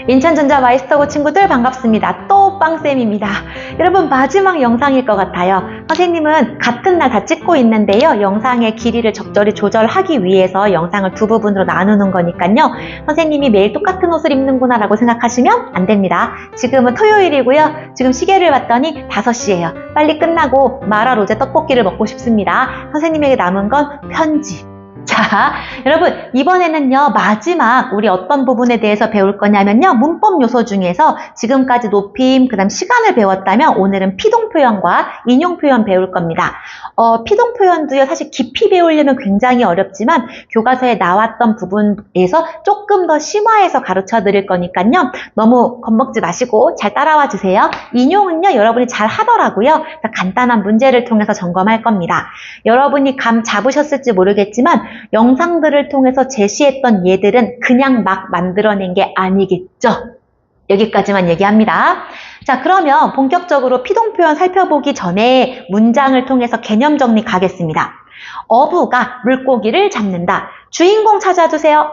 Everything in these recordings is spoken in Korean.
인천전자 마이스터고 친구들 반갑습니다. 또 빵쌤입니다. 여러분 마지막 영상일 것 같아요. 선생님은 같은 날 다 찍고 있는데요. 영상의 길이를 적절히 조절하기 위해서 영상을 두 부분으로 나누는 거니까요. 선생님이 매일 똑같은 옷을 입는구나 라고 생각하시면 안 됩니다. 지금은 토요일이고요. 지금 시계를 봤더니 5시예요. 빨리 끝나고 마라 로제 떡볶이를 먹고 싶습니다. 선생님에게 남은 건 편집. 자, 여러분 이번에는요 마지막 우리 어떤 부분에 대해서 배울 거냐면요, 문법 요소 중에서 지금까지 높임, 그 다음 시간을 배웠다면 오늘은 피동 표현과 인용 표현 배울 겁니다. 피동 표현도요 사실 깊이 배우려면 굉장히 어렵지만 교과서에 나왔던 부분에서 조금 더 심화해서 가르쳐 드릴 거니까요 너무 겁먹지 마시고 잘 따라와 주세요. 인용은요 여러분이 잘 하더라고요. 간단한 문제를 통해서 점검할 겁니다. 여러분이 감 잡으셨을지 모르겠지만 영상들을 통해서 제시했던 예들은 그냥 막 만들어낸 게 아니겠죠? 여기까지만 얘기합니다. 자, 그러면 본격적으로 피동 표현 살펴보기 전에 문장을 통해서 개념 정리 가겠습니다. 어부가 물고기를 잡는다. 주인공 찾아주세요.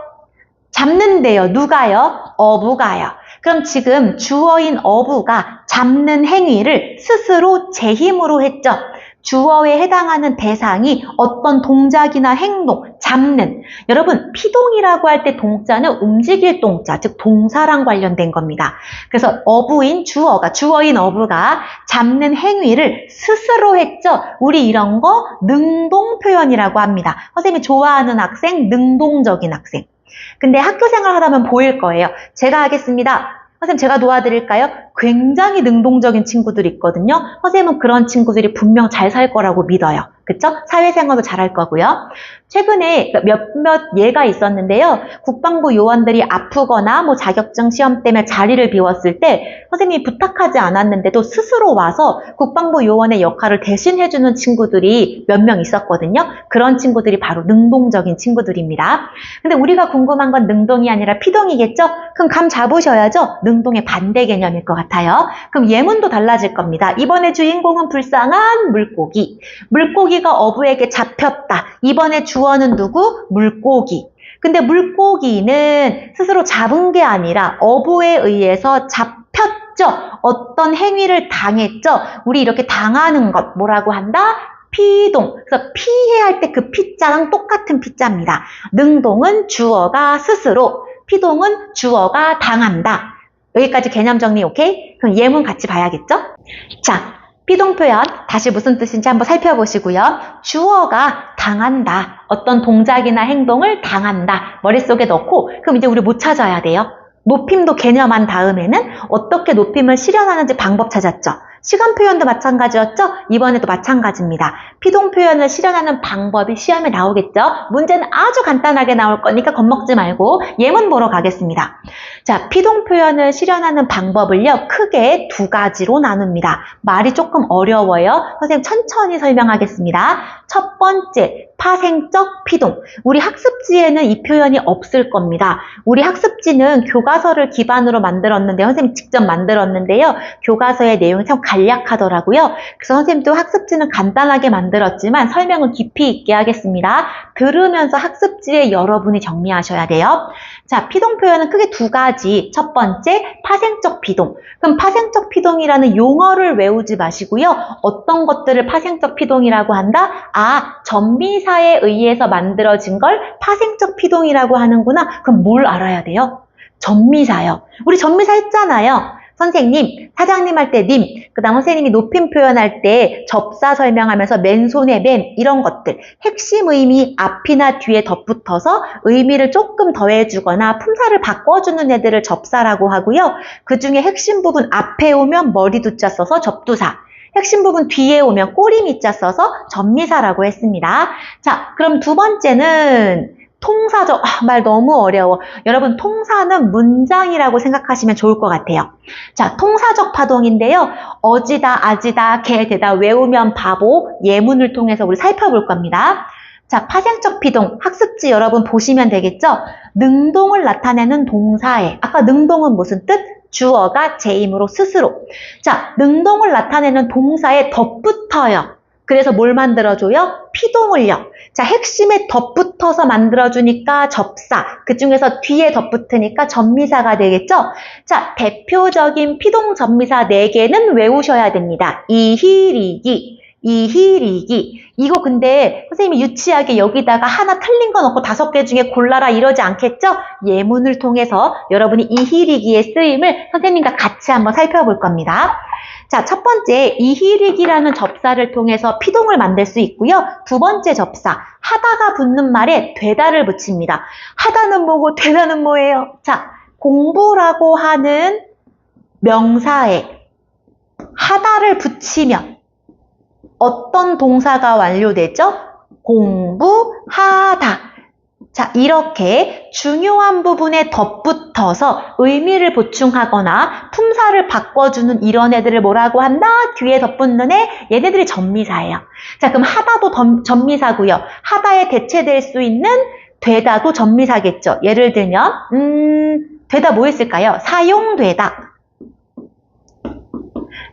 잡는데요. 누가요? 어부가요. 그럼 지금 주어인 어부가 잡는 행위를 스스로 제 힘으로 했죠. 주어에 해당하는 대상이 어떤 동작이나 행동, 잡는. 여러분, 피동이라고 할 때 동자는 움직일 동자, 즉 동사랑 관련된 겁니다. 그래서 어부인 주어인 어부가 잡는 행위를 스스로 했죠. 우리 이런 거 능동 표현이라고 합니다. 선생님이 좋아하는 학생, 능동적인 학생. 근데 학교 생활 하다 보면 보일 거예요. 제가 하겠습니다. 선생님 제가 도와드릴까요? 굉장히 능동적인 친구들이 있거든요. 선생님은 그런 친구들이 분명 잘 살 거라고 믿어요. 그쵸? 사회생활도 잘할 거고요. 최근에 몇몇 예가 있었는데요. 국방부 요원들이 아프거나 뭐 자격증 시험 때문에 자리를 비웠을 때 선생님이 부탁하지 않았는데도 스스로 와서 국방부 요원의 역할을 대신 해주는 친구들이 몇 명 있었거든요. 그런 친구들이 바로 능동적인 친구들입니다. 근데 우리가 궁금한 건 능동이 아니라 피동이겠죠? 그럼 감 잡으셔야죠. 능동의 반대 개념일 것 같아요. 그럼 예문도 달라질 겁니다. 이번에 주인공은 불쌍한 물고기. 물고기가 어부에게 잡혔다. 이번에 주어는 누구? 물고기. 근데 물고기는 스스로 잡은 게 아니라 어부에 의해서 잡혔죠. 어떤 행위를 당했죠. 우리 이렇게 당하는 것 뭐라고 한다? 피동. 그래서 피해야 할 때 그 피자랑 똑같은 피자입니다. 능동은 주어가 스스로, 피동은 주어가 당한다. 여기까지 개념 정리 오케이? 그럼 예문 같이 봐야겠죠? 자, 피동 표현 다시 무슨 뜻인지 한번 살펴보시고요. 주어가 당한다. 어떤 동작이나 행동을 당한다. 머릿속에 넣고 그럼 이제 우리 뭐 찾아야 돼요? 높임도 개념한 다음에는 어떻게 높임을 실현하는지 방법 찾았죠. 시간 표현도 마찬가지였죠? 이번에도 마찬가지입니다. 피동 표현을 실현하는 방법이 시험에 나오겠죠? 문제는 아주 간단하게 나올 거니까 겁먹지 말고 예문 보러 가겠습니다. 자, 피동 표현을 실현하는 방법을요, 크게 두 가지로 나눕니다. 말이 조금 어려워요. 선생님 천천히 설명하겠습니다. 첫 번째, 파생적 피동. 우리 학습지에는 이 표현이 없을 겁니다. 우리 학습지는 교과서를 기반으로 만들었는데, 선생님 직접 만들었는데요. 교과서의 내용이 참 간략하더라고요. 그래서 선생님도 학습지는 간단하게 만들었지만 설명은 깊이 있게 하겠습니다. 들으면서 학습지에 여러분이 정리하셔야 돼요. 자, 피동 표현은 크게 두 가지. 첫 번째, 파생적 피동. 그럼 파생적 피동이라는 용어를 외우지 마시고요. 어떤 것들을 파생적 피동이라고 한다? 아, 전미사에 의해서 만들어진 걸 파생적 피동이라고 하는구나. 그럼 뭘 알아야 돼요? 전미사요. 우리 전미사 했잖아요. 선생님, 사장님 할 때 님, 그 다음 선생님이 높임 표현할 때 접사 설명하면서 맨손에 맨 이런 것들, 핵심 의미 앞이나 뒤에 덧붙어서 의미를 조금 더해주거나 품사를 바꿔주는 애들을 접사라고 하고요. 그 중에 핵심 부분 앞에 오면 머리 두자 써서 접두사, 핵심 부분 뒤에 오면 꼬리 밑자 써서 전미사라고 했습니다. 자, 그럼 두 번째는 통사적, 말 너무 어려워. 여러분, 통사는 문장이라고 생각하시면 좋을 것 같아요. 자, 통사적 파동인데요. 어지다, 아지다, 개되다, 외우면 바보, 예문을 통해서 우리 살펴볼 겁니다. 자, 파생적 피동, 학습지 여러분 보시면 되겠죠? 능동을 나타내는 동사에, 아까 능동은 무슨 뜻? 주어가 제 힘으로 스스로. 자, 능동을 나타내는 동사에 덧붙어요. 그래서 뭘 만들어줘요? 피동을요. 자, 핵심에 덧붙어서 만들어주니까 접사, 그 중에서 뒤에 덧붙으니까 접미사가 되겠죠? 자, 대표적인 피동 접미사 4개는 외우셔야 됩니다. 이희리기, 이희리기. 이거 근데 선생님이 유치하게 여기다가 하나 틀린 거 넣고 5개 중에 골라라 이러지 않겠죠? 예문을 통해서 여러분이 이희리기의 쓰임을 선생님과 같이 한번 살펴볼 겁니다. 자, 첫 번째 이희리기라는 접사를 통해서 피동을 만들 수 있고요. 두 번째 접사, 하다가 붙는 말에 되다를 붙입니다. 하다는 뭐고 되다는 뭐예요? 자, 공부라고 하는 명사에 하다를 붙이면 어떤 동사가 완료되죠? 공부하다. 자, 이렇게 중요한 부분에 덧붙어서 의미를 보충하거나 품사를 바꿔주는 이런 애들을 뭐라고 한다? 뒤에 덧붙는 애, 얘네들이 접미사예요. 자, 그럼 하다도 접미사고요. 하다에 대체될 수 있는 되다도 접미사겠죠. 예를 들면 되다 뭐 있을까요? 사용되다.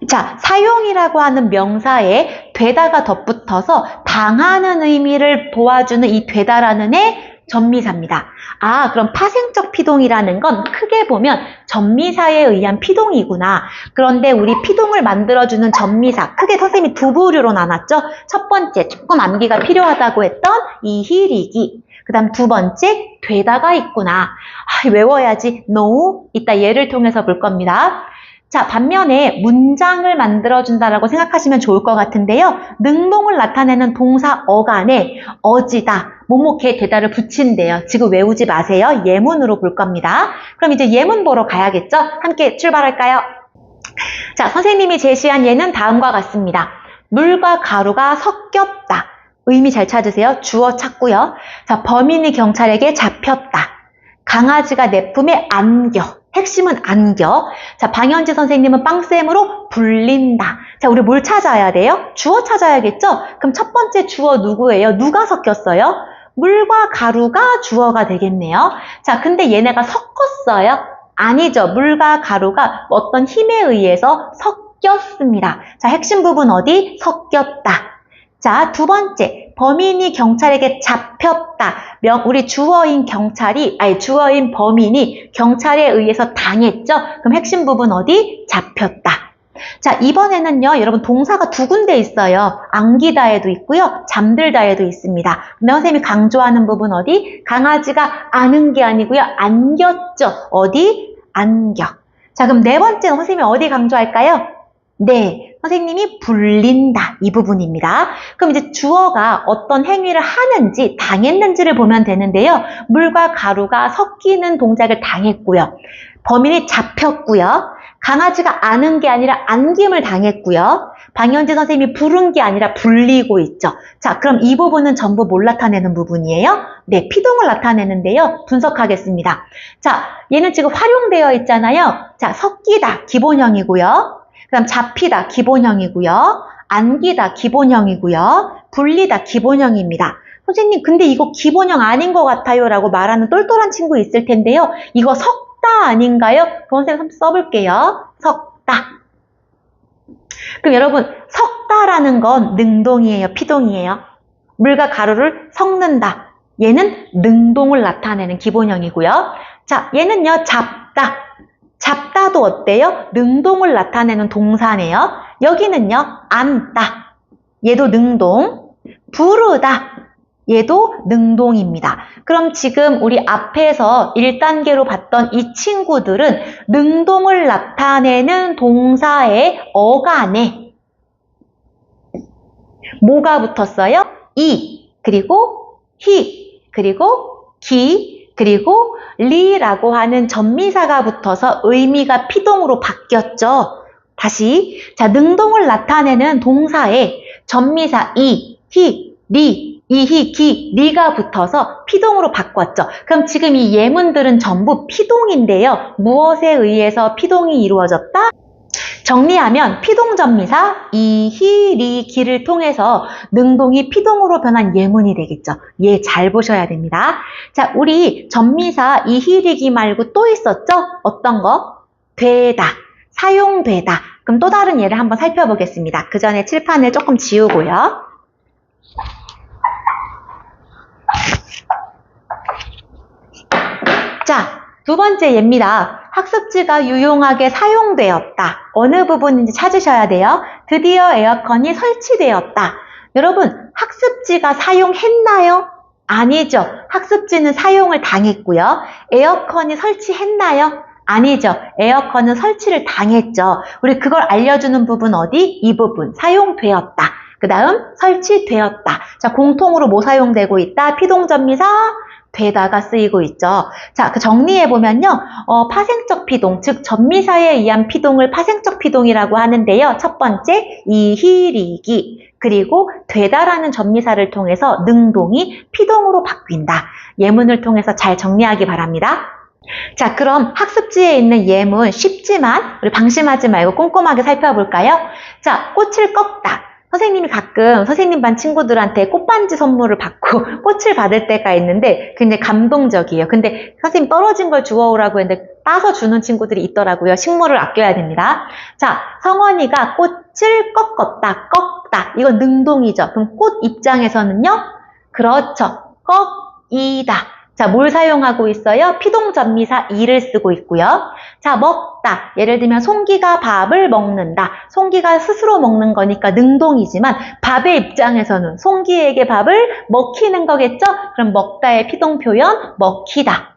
자, 사용이라고 하는 명사에 되다가 덧붙어서 당하는 의미를 도와주는 이 되다라는 애 접미사입니다. 아, 그럼 파생적 피동이라는 건 크게 보면 접미사에 의한 피동이구나. 그런데 우리 피동을 만들어주는 접미사, 크게 선생님이 두 부류로 나눴죠? 첫 번째, 조금 암기가 필요하다고 했던 이희리기. 그 다음 두 번째, 되다가 있구나. 아, 외워야지. No. 이따 예를 통해서 볼 겁니다. 자, 반면에 문장을 만들어준다라고 생각하시면 좋을 것 같은데요. 능동을 나타내는 동사 어간에 어지다, 뭐뭐게 되다를 붙인대요. 지금 외우지 마세요. 예문으로 볼 겁니다. 그럼 이제 예문 보러 가야겠죠? 함께 출발할까요? 자, 선생님이 제시한 예는 다음과 같습니다. 물과 가루가 섞였다. 의미 잘 찾으세요. 주어 찾고요. 자, 범인이 경찰에게 잡혔다. 강아지가 내 품에 안겨. 핵심은 안겨. 자, 방현지 선생님은 빵쌤으로 불린다. 자, 우리 뭘 찾아야 돼요? 주어 찾아야겠죠? 그럼 첫 번째 주어 누구예요? 누가 섞였어요? 물과 가루가 주어가 되겠네요. 자, 근데 얘네가 섞었어요? 아니죠. 물과 가루가 어떤 힘에 의해서 섞였습니다. 자, 핵심 부분 어디? 섞였다. 자, 두 번째, 범인이 경찰에게 잡혔다. 우리 주어인 주어인 범인이 경찰에 의해서 당했죠? 그럼 핵심 부분 어디? 잡혔다. 자, 이번에는요, 여러분 동사가 두 군데 있어요. 안기다에도 있고요, 잠들다에도 있습니다. 근데 선생님이 강조하는 부분 어디? 강아지가 아는 게 아니고요, 안겼죠? 어디? 안겨. 자, 그럼 네 번째는 선생님이 어디 강조할까요? 네, 선생님이 불린다. 이 부분입니다. 그럼 이제 주어가 어떤 행위를 하는지, 당했는지를 보면 되는데요. 물과 가루가 섞이는 동작을 당했고요. 범인이 잡혔고요. 강아지가 아는 게 아니라 안김을 당했고요. 방현지 선생님이 부른 게 아니라 불리고 있죠. 자, 그럼 이 부분은 전부 뭘 나타내는 부분이에요? 네, 피동을 나타내는데요. 분석하겠습니다. 자, 얘는 지금 활용되어 있잖아요. 자, 섞이다, 기본형이고요. 그 다음 잡히다, 기본형이고요. 안기다, 기본형이고요. 불리다, 기본형입니다. 선생님, 근데 이거 기본형 아닌 것 같아요 라고 말하는 똘똘한 친구 있을 텐데요. 이거 섞다 아닌가요? 그건 선생님 한번 써볼게요. 섞다. 그럼 여러분, 섞다라는 건 능동이에요, 피동이에요? 물과 가루를 섞는다. 얘는 능동을 나타내는 기본형이고요. 자, 얘는요, 잡다. 잡다도 어때요? 능동을 나타내는 동사네요. 여기는요, 앉다. 얘도 능동. 부르다. 얘도 능동입니다. 그럼 지금 우리 앞에서 1단계로 봤던 이 친구들은 능동을 나타내는 동사의 어간에 뭐가 붙었어요? 이, 그리고 히, 그리고 기, 그리고 리라고 하는 접미사가 붙어서 의미가 피동으로 바뀌었죠. 다시, 자, 능동을 나타내는 동사에 접미사 이, 히, 리, 이히, 기, 리가 붙어서 피동으로 바꿨죠. 그럼 지금 이 예문들은 전부 피동인데요. 무엇에 의해서 피동이 이루어졌다? 정리하면 피동접미사 이히, 리, 기를 통해서 능동이 피동으로 변한 예문이 되겠죠. 예, 잘 보셔야 됩니다. 자, 우리 접미사 이히, 리, 기 말고 또 있었죠? 어떤 거? 되다, 사용되다. 그럼 또 다른 예를 한번 살펴보겠습니다. 그 전에 칠판을 조금 지우고요. 자, 두 번째 예입니다. 학습지가 유용하게 사용되었다. 어느 부분인지 찾으셔야 돼요. 드디어 에어컨이 설치되었다. 여러분, 학습지가 사용했나요? 아니죠. 학습지는 사용을 당했고요. 에어컨이 설치했나요? 아니죠. 에어컨은 설치를 당했죠. 우리 그걸 알려주는 부분 어디? 이 부분. 사용되었다. 그 다음 설치되었다. 자, 공통으로 뭐 사용되고 있다? 피동전미사 되다가 쓰이고 있죠. 자, 그 정리해보면요. 파생적 피동, 즉 전미사에 의한 피동을 파생적 피동이라고 하는데요. 첫 번째, 이희리기. 그리고 되다라는 전미사를 통해서 능동이 피동으로 바뀐다. 예문을 통해서 잘 정리하기 바랍니다. 자, 그럼 학습지에 있는 예문 쉽지만 우리 방심하지 말고 꼼꼼하게 살펴볼까요? 자, 꽃을 꺾다. 선생님이 가끔 선생님 반 친구들한테 꽃반지 선물을 받고 꽃을 받을 때가 있는데 굉장히 감동적이에요. 근데 선생님 떨어진 걸 주워오라고 했는데 따서 주는 친구들이 있더라고요. 식물을 아껴야 됩니다. 자, 성원이가 꽃을 꺾었다. 꺾다. 이건 능동이죠. 그럼 꽃 입장에서는요? 그렇죠. 꺾이다. 자, 뭘 사용하고 있어요? 피동전미사 이를 쓰고 있고요. 자, 먹다. 예를 들면 송기가 밥을 먹는다. 송기가 스스로 먹는 거니까 능동이지만 밥의 입장에서는 송기에게 밥을 먹히는 거겠죠? 그럼 먹다의 피동 표현 먹히다.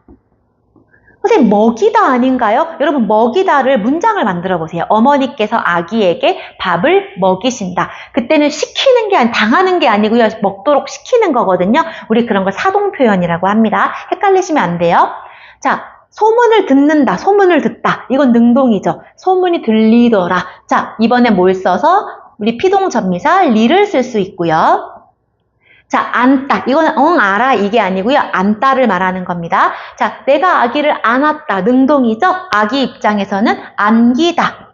선생님, 먹이다 아닌가요? 여러분, 먹이다를 문장을 만들어 보세요. 어머니께서 아기에게 밥을 먹이신다. 그때는 시키는 게 당하는 게 아니고요. 먹도록 시키는 거거든요. 우리 그런 걸 사동 표현이라고 합니다. 헷갈리시면 안 돼요. 자, 소문을 듣는다. 소문을 듣다. 이건 능동이죠. 소문이 들리더라. 자, 이번에 뭘 써서 우리 피동전미사 리를 쓸 수 있고요. 자, 안다. 이거는 알아 이게 아니고요. 안다를 말하는 겁니다. 자, 내가 아기를 안았다. 능동이죠. 아기 입장에서는 안기다.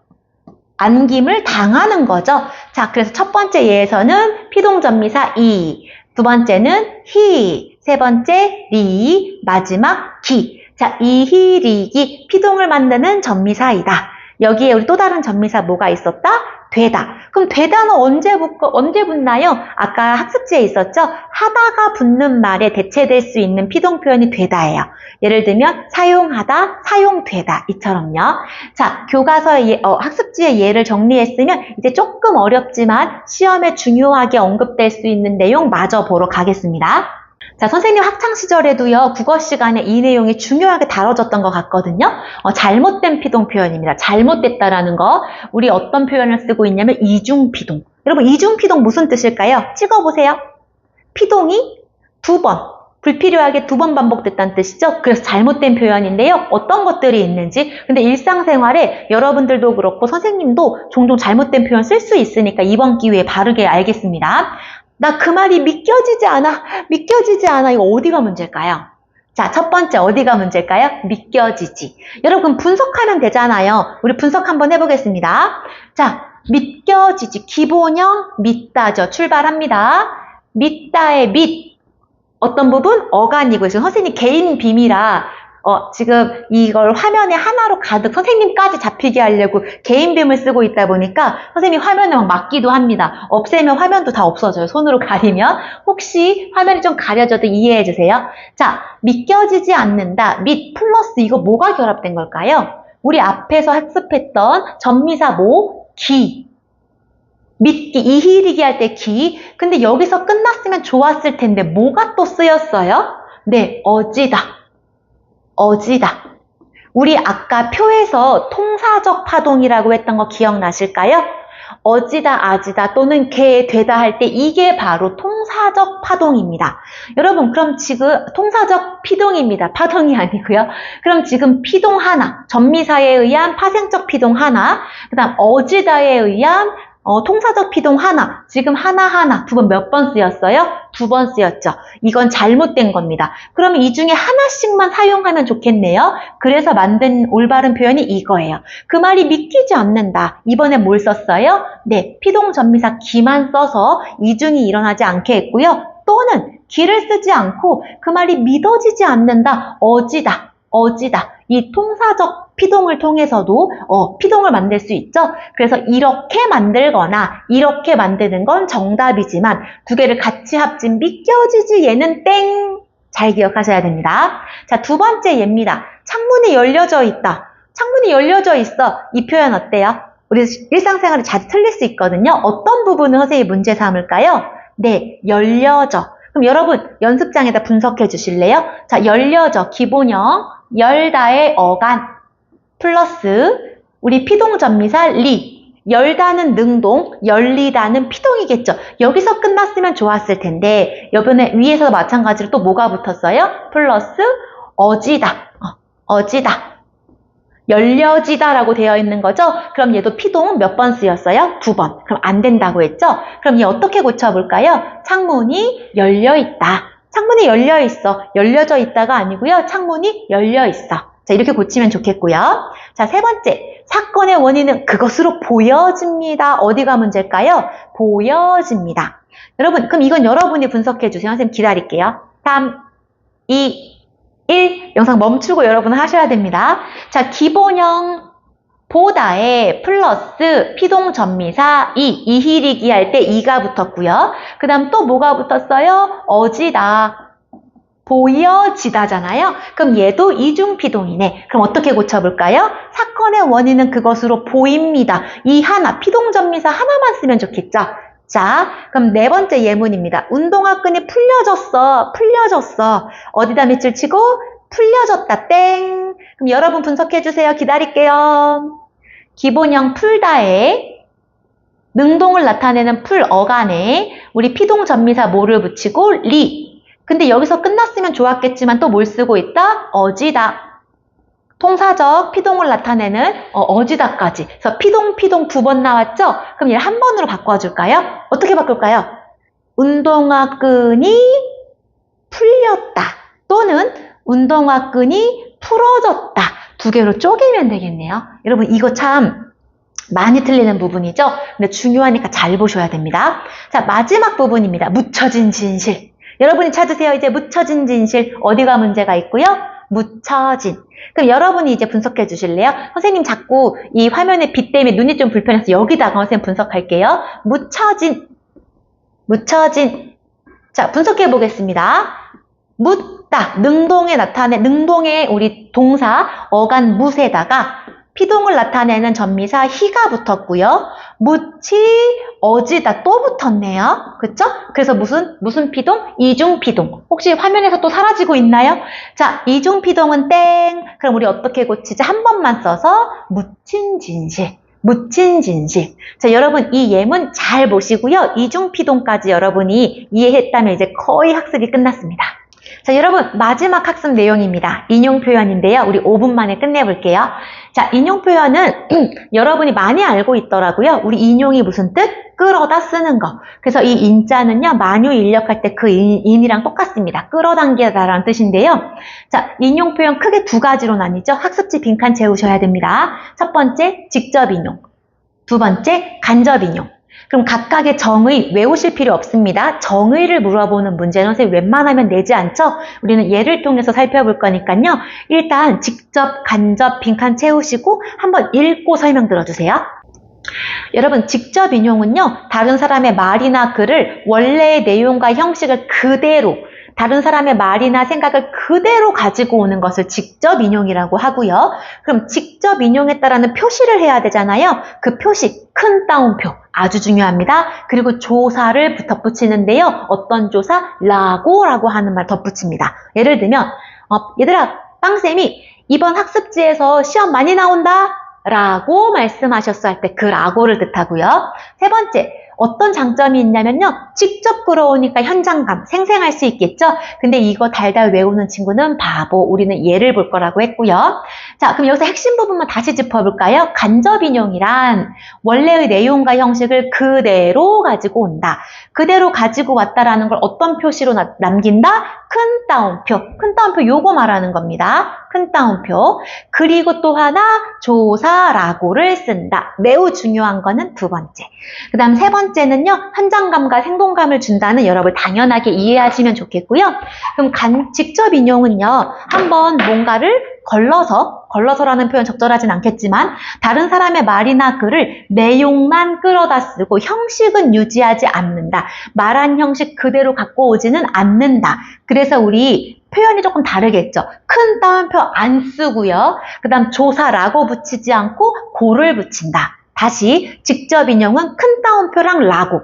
안김을 당하는 거죠. 자, 그래서 첫 번째 예에서는 피동전미사 이, 두 번째는 히, 세 번째 리, 마지막 기. 자, 이희리기 피동을 만드는 전미사이다. 여기에 우리 또 다른 전미사 뭐가 있었다? 되다. 그럼 되다는 언제 붙나요? 아까 학습지에 있었죠? 하다가 붙는 말에 대체될 수 있는 피동 표현이 되다예요. 예를 들면 사용하다, 사용되다 이처럼요. 자, 교과서의 학습지의 예를 정리했으면 이제 조금 어렵지만 시험에 중요하게 언급될 수 있는 내용 마저 보러 가겠습니다. 자, 선생님 학창시절에도요, 국어 시간에 이 내용이 중요하게 다뤄졌던 것 같거든요. 잘못된 피동 표현입니다. 잘못됐다라는 거. 우리 어떤 표현을 쓰고 있냐면 이중피동. 여러분, 이중피동 무슨 뜻일까요? 찍어보세요. 피동이 두 번, 불필요하게 두 번 반복됐다는 뜻이죠. 그래서 잘못된 표현인데요. 어떤 것들이 있는지. 근데 일상생활에 여러분들도 그렇고 선생님도 종종 잘못된 표현 쓸 수 있으니까 이번 기회에 바르게 알겠습니다. 나 그 말이 믿겨지지 않아. 이거 어디가 문제일까요? 자, 첫 번째 어디가 문제일까요? 믿겨지지. 여러분 분석하면 되잖아요. 우리 분석 한번 해보겠습니다. 자, 믿겨지지. 기본형 믿다죠. 출발합니다. 믿다의 믿. 어떤 부분? 어간이고요. 지금 선생님 개인 비밀이라 지금 이걸 화면에 하나로 가득 선생님까지 잡히게 하려고 개인 빔을 쓰고 있다 보니까 선생님 화면에 막 막기도 합니다. 없애면 화면도 다 없어져요. 손으로 가리면. 혹시 화면이 좀 가려져도 이해해 주세요. 자, 믿겨지지 않는다. 믿 플러스 이거 뭐가 결합된 걸까요? 우리 앞에서 학습했던 전미사 뭐? 기. 믿기, 이희리기 할 때 기. 근데 여기서 끝났으면 좋았을 텐데 뭐가 또 쓰였어요? 네, 어지다. 우리 아까 표에서 통사적 파동이라고 했던 거 기억나실까요? 어지다, 아지다 또는 개, 되다 할 때 이게 바로 통사적 파동입니다. 여러분, 그럼 지금 통사적 피동입니다. 파동이 아니고요. 그럼 지금 피동 하나, 전미사에 의한 파생적 피동 하나, 그 다음 어지다에 의한 통사적 피동 하나, 지금 하나하나 두 번 몇 번 쓰였어요? 두 번 쓰였죠. 이건 잘못된 겁니다. 그러면 이 중에 하나씩만 사용하면 좋겠네요. 그래서 만든 올바른 표현이 이거예요. 그 말이 믿기지 않는다. 이번에 뭘 썼어요? 네, 피동 전미사 기만 써서 이중이 일어나지 않게 했고요. 또는 기를 쓰지 않고 그 말이 믿어지지 않는다. 어지다. 어지다. 이 통사적 피동을 통해서도 피동을 만들 수 있죠. 그래서 이렇게 만들거나 이렇게 만드는 건 정답이지만 두 개를 같이 합친 믿겨지지 얘는 땡. 잘 기억하셔야 됩니다. 자, 두 번째 예입니다. 창문이 열려져 있다. 창문이 열려져 있어. 이 표현 어때요? 우리 일상생활에 자주 틀릴 수 있거든요. 어떤 부분을 선생님이 문제 삼을까요? 네, 열려져. 그럼 여러분 연습장에다 분석해 주실래요? 자, 열려져 기본형 열다의 어간 플러스 우리 피동전미사 리 열다는 능동, 열리다는 피동이겠죠. 여기서 끝났으면 좋았을 텐데 이번에 위에서 마찬가지로 또 뭐가 붙었어요? 플러스 어지다, 어지다. 열려지다라고 되어 있는 거죠? 그럼 얘도 피동 몇 번 쓰였어요? 2번. 그럼 안 된다고 했죠? 그럼 얘 어떻게 고쳐볼까요? 창문이 열려있다. 창문이 열려있어. 열려져 있다가 아니고요. 창문이 열려있어. 자, 이렇게 고치면 좋겠고요. 자, 세 번째. 사건의 원인은 그것으로 보여집니다. 어디가 문제일까요? 보여집니다. 여러분, 그럼 이건 여러분이 분석해 주세요. 선생님 기다릴게요. 3, 2, 1. 영상 멈추고 여러분 하셔야 됩니다. 자, 기본형 보다에 플러스 피동전미사 이희리기 할 때 이가 붙었고요. 그 다음 또 뭐가 붙었어요? 어지다. 보여지다잖아요. 그럼 얘도 이중피동이네. 그럼 어떻게 고쳐볼까요? 사건의 원인은 그것으로 보입니다. 이 하나, 피동전미사 하나만 쓰면 좋겠죠? 자, 그럼 네 번째 예문입니다. 운동화끈이 풀려졌어. 풀려졌어. 어디다 밑줄 치고? 풀려졌다. 땡. 그럼 여러분 분석해주세요. 기다릴게요. 기본형 풀다에 능동을 나타내는 풀 어간에 우리 피동전미사 뭐를 붙이고? 리. 근데 여기서 끝났으면 좋았겠지만 또 뭘 쓰고 있다? 어지다. 통사적 피동을 나타내는 어지다까지. 그래서 피동 2번 나왔죠? 그럼 얘를 한 번으로 바꿔줄까요? 어떻게 바꿀까요? 운동화끈이 풀렸다. 또는 운동화끈이 풀어졌다. 두 개로 쪼개면 되겠네요. 여러분 이거 참 많이 틀리는 부분이죠? 근데 중요하니까 잘 보셔야 됩니다. 자, 마지막 부분입니다. 묻혀진 진실. 여러분이 찾으세요. 이제 묻혀진 진실. 어디가 문제가 있고요? 묻혀진. 그럼 여러분이 이제 분석해 주실래요? 선생님 자꾸 이 화면의 빛 때문에 눈이 좀 불편해서 여기다가 선생님 분석할게요. 묻혀진. 묻혀진. 자, 분석해 보겠습니다. 묻다. 능동에 나타내, 능동의 우리 동사 어간 묻에다가 피동을 나타내는 전미사 히가 붙었고요. 묻히 어지다 또 붙었네요. 그쵸? 그래서 무슨 피동? 이중피동. 혹시 화면에서 또 사라지고 있나요? 자, 이중피동은 땡. 그럼 우리 어떻게 고치지? 한 번만 써서 묻힌 진실. 묻힌 진실. 자, 여러분 이 예문 잘 보시고요. 이중피동까지 여러분이 이해했다면 이제 거의 학습이 끝났습니다. 자, 여러분 마지막 학습 내용입니다. 인용 표현인데요. 우리 5분 만에 끝내볼게요. 자, 인용 표현은 여러분이 많이 알고 있더라고요. 우리 인용이 무슨 뜻? 끌어다 쓰는 거. 그래서 이 인자는요. 만유 인력할 때 그 인이랑 똑같습니다. 끌어당기다라는 뜻인데요. 자, 인용 표현 크게 두 가지로 나뉘죠. 학습지 빈칸 채우셔야 됩니다. 첫 번째 직접 인용, 두 번째 간접 인용. 그럼 각각의 정의 외우실 필요 없습니다. 정의를 물어보는 문제는 선생님 웬만하면 내지 않죠? 우리는 예를 통해서 살펴볼 거니까요. 일단 직접, 간접, 빈칸 채우시고 한번 읽고 설명 들어주세요. 여러분 직접 인용은요. 다른 사람의 말이나 글을 원래의 내용과 형식을 그대로 다른 사람의 말이나 생각을 그대로 가지고 오는 것을 직접 인용이라고 하고요. 그럼 직접 인용했다라는 표시를 해야 되잖아요. 그 표시, 큰 따옴표 아주 중요합니다. 그리고 조사를 덧붙이는데요. 어떤 조사? 라고 하는 말 덧붙입니다. 예를 들면 얘들아, 빵쌤이 이번 학습지에서 시험 많이 나온다 라고 말씀하셨을 때 그 라고를 뜻하고요. 세 번째, 어떤 장점이 있냐면요. 직접 끌어오니까 현장감, 생생할 수 있겠죠? 근데 이거 달달 외우는 친구는 바보. 우리는 예를 볼 거라고 했고요. 자, 그럼 여기서 핵심 부분만 다시 짚어볼까요? 간접 인용이란 원래의 내용과 형식을 그대로 가지고 온다. 그대로 가지고 왔다라는 걸 어떤 표시로 남긴다? 큰 따옴표. 큰 따옴표 요거 말하는 겁니다. 큰 따옴표. 그리고 또 하나 조사라고를 쓴다. 매우 중요한 거는 두 번째. 그 다음 세 번째는요. 현장감과 생동감을 준다는 여러분 당연하게 이해하시면 좋겠고요. 그럼 직접 인용은요. 한번 뭔가를 걸러서라는 표현 적절하진 않겠지만 다른 사람의 말이나 글을 내용만 끌어다 쓰고 형식은 유지하지 않는다. 말한 형식 그대로 갖고 오지는 않는다. 그래서 우리 표현이 조금 다르겠죠. 큰 따옴표 안 쓰고요. 그 다음 조사라고 붙이지 않고 고를 붙인다. 다시 직접 인용은 큰 따옴표랑 라고,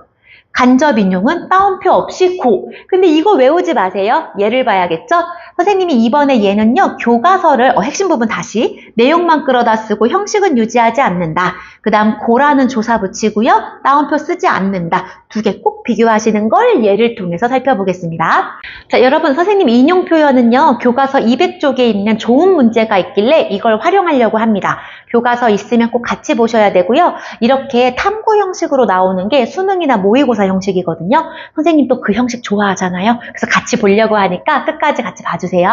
간접 인용은 따옴표 없이 고. 근데 이거 외우지 마세요. 예를 봐야겠죠? 선생님이 이번에 얘는요, 교과서를, 핵심 부분 다시, 내용만 끌어다 쓰고 형식은 유지하지 않는다. 그 다음 고라는 조사 붙이고요, 따옴표 쓰지 않는다. 두 개 꼭 비교하시는 걸 예를 통해서 살펴보겠습니다. 자, 여러분, 선생님 인용 표현은요, 교과서 200쪽에 있는 좋은 문제가 있길래 이걸 활용하려고 합니다. 교과서 있으면 꼭 같이 보셔야 되고요. 이렇게 탐구 형식으로 나오는 게 수능이나 모의고사 형식이거든요. 선생님 또 그 형식 좋아하잖아요. 그래서 같이 보려고 하니까 끝까지 같이 봐주세요.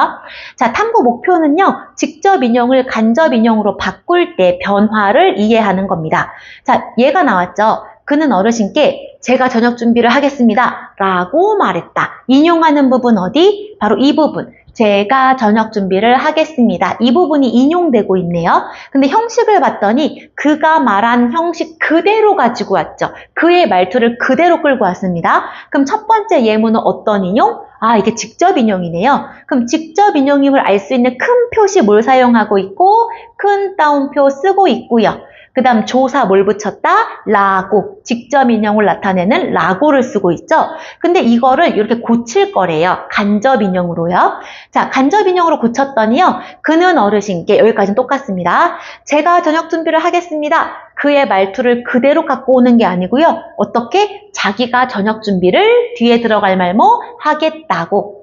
자, 탐구 목표는요, 직접 인용을 간접 인용으로 바꿀 때 변화를 이해하는 겁니다. 자, 얘가 나왔죠. 그는 어르신께 제가 저녁 준비를 하겠습니다 라고 말했다. 인용하는 부분 어디? 바로 이 부분. 제가 저녁 준비를 하겠습니다. 이 부분이 인용되고 있네요. 근데 형식을 봤더니 그가 말한 형식 그대로 가지고 왔죠. 그의 말투를 그대로 끌고 왔습니다. 그럼 첫 번째 예문은 어떤 인용? 이게 직접 인용이네요. 그럼 직접 인용임을 알 수 있는 큰 표시 뭘 사용하고 있고, 큰 따옴표 쓰고 있고요. 그 다음 조사 뭘 붙였다? 라고. 직접 인용을 나타내는 라고를 쓰고 있죠. 근데 이거를 이렇게 고칠 거래요. 간접 인용으로요. 자, 간접 인용으로 고쳤더니요. 그는 어르신께, 여기까지는 똑같습니다. 제가 저녁 준비를 하겠습니다. 그의 말투를 그대로 갖고 오는 게 아니고요. 어떻게? 자기가 저녁 준비를 뒤에 들어갈 말모 하겠다고.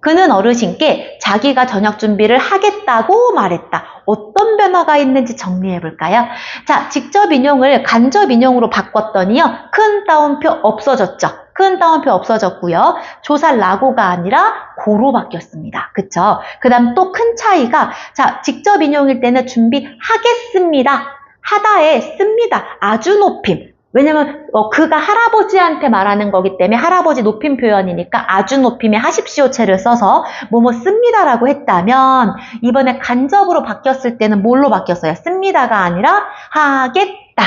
그는 어르신께 자기가 저녁 준비를 하겠다고 말했다. 어떤 변화가 있는지 정리해 볼까요? 자, 직접 인용을 간접 인용으로 바꿨더니요. 큰 따옴표 없어졌죠. 큰 따옴표 없어졌고요. 조사 라고가 아니라 고로 바뀌었습니다. 그쵸? 그 다음 또 큰 차이가, 자, 직접 인용일 때는 준비하겠습니다. 하다에 씁니다. 아주 높임. 왜냐면 그가 할아버지한테 말하는 거기 때문에 할아버지 높임 표현이니까 아주 높임의 하십시오체를 써서 뭐뭐 씁니다라고 했다면 이번에 간접으로 바뀌었을 때는 뭘로 바뀌었어요? 씁니다가 아니라 하겠다.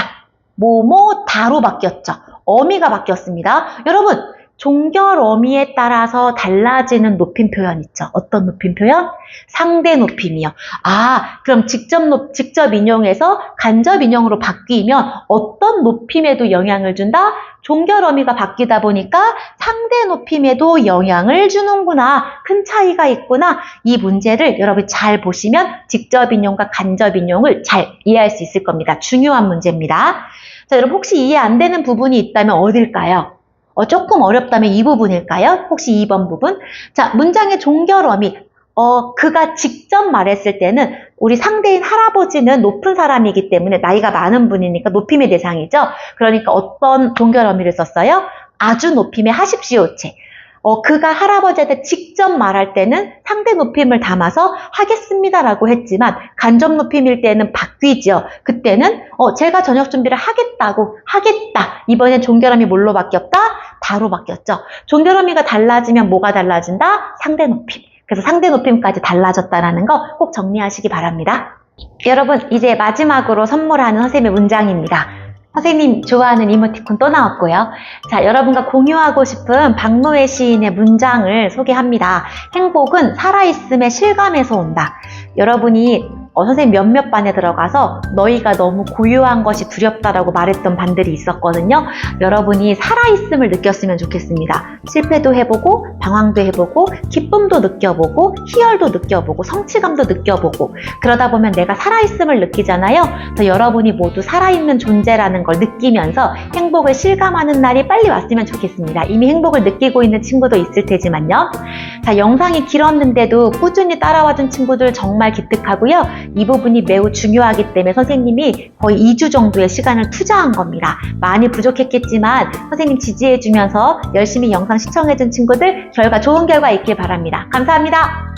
뭐뭐다로 바뀌었죠. 어미가 바뀌었습니다. 여러분, 종결 어미에 따라서 달라지는 높임 표현 있죠. 어떤 높임 표현? 상대 높임이요. 그럼 직접 인용해서 간접 인용으로 바뀌면 어떤 높임에도 영향을 준다? 종결 어미가 바뀌다 보니까 상대 높임에도 영향을 주는구나. 큰 차이가 있구나. 이 문제를 여러분 잘 보시면 직접 인용과 간접 인용을 잘 이해할 수 있을 겁니다. 중요한 문제입니다. 자, 여러분 혹시 이해 안 되는 부분이 있다면 어딜까요? 조금 어렵다면 이 부분일까요? 혹시 2번 부분? 자, 문장의 종결 어미. 그가 직접 말했을 때는 우리 상대인 할아버지는 높은 사람이기 때문에 나이가 많은 분이니까 높임의 대상이죠. 그러니까 어떤 종결 어미를 썼어요? 아주 높임의 하십시오체. 그가 할아버지한테 직접 말할 때는 상대 높임을 담아서 하겠습니다라고 했지만 간접 높임일 때는 바뀌죠. 그때는 제가 저녁 준비를 하겠다. 이번엔 종결어미 뭘로 바뀌었다? 다로 바뀌었죠. 종결어미가 달라지면 뭐가 달라진다? 상대 높임. 그래서 상대 높임까지 달라졌다는 거 꼭 정리하시기 바랍니다. 여러분, 이제 마지막으로 선물하는 선생님의 문장입니다. 선생님 좋아하는 이모티콘 또 나왔고요. 자, 여러분과 공유하고 싶은 박노해 시인의 문장을 소개합니다. 행복은 살아있음의 실감에서 온다. 여러분이 선생님 몇몇 반에 들어가서 너희가 너무 고요한 것이 두렵다라고 말했던 반들이 있었거든요. 여러분이 살아있음을 느꼈으면 좋겠습니다. 실패도 해보고 방황도 해보고 기쁨도 느껴보고 희열도 느껴보고 성취감도 느껴보고 그러다 보면 내가 살아있음을 느끼잖아요. 그래서 여러분이 모두 살아있는 존재라는 걸 느끼면서 행복을 실감하는 날이 빨리 왔으면 좋겠습니다. 이미 행복을 느끼고 있는 친구도 있을 테지만요. 자, 영상이 길었는데도 꾸준히 따라와준 친구들 정말 기특하고요. 이 부분이 매우 중요하기 때문에 선생님이 거의 2주 정도의 시간을 투자한 겁니다. 많이 부족했겠지만 선생님 지지해주면서 열심히 영상 시청해준 친구들 좋은 결과 있길 바랍니다. 감사합니다.